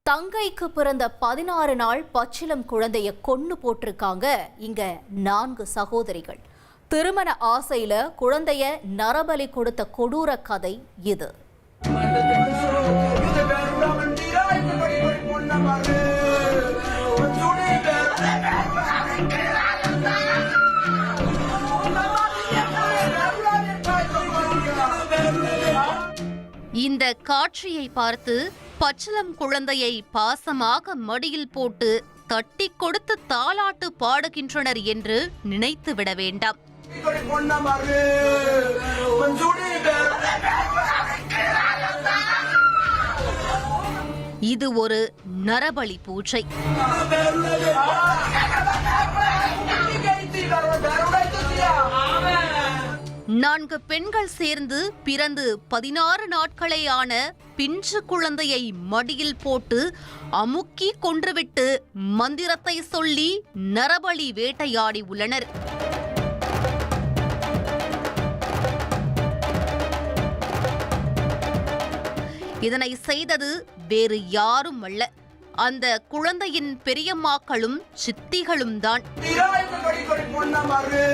தங்கைக்கு பிறந்த 16 நாள் பச்சிளம் குழந்தைய கொன்னு போட்டிருக்காங்க இங்க 4 சகோதரிகள். திருமண ஆசையில குழந்தைய நரபலி கொடுத்த கொடூர கதை இது. இந்த காட்சியை பார்த்து பச்சிளம் குழந்தையை பாசமாக மடியில் போட்டு தட்டி கொடுத்து தாலாட்டு பாடுகின்றனர் என்று நினைத்து விட வேண்டாம். இது ஒரு நரபலி பூஜை. 4 பெண்கள் சேர்ந்து பிறந்து 16 நாட்களே ஆன பிஞ்சு குழந்தையை மடியில் போட்டு அமுக்கி கொன்றுவிட்டு மந்திரத்தை சொல்லி நரபலி வேட்டையாடி உள்ளனர். இதனை செய்தது வேறு யாரும் அல்ல, அந்த குழந்தையின் பெரியம்மாக்களும் சித்திகளும் தான்.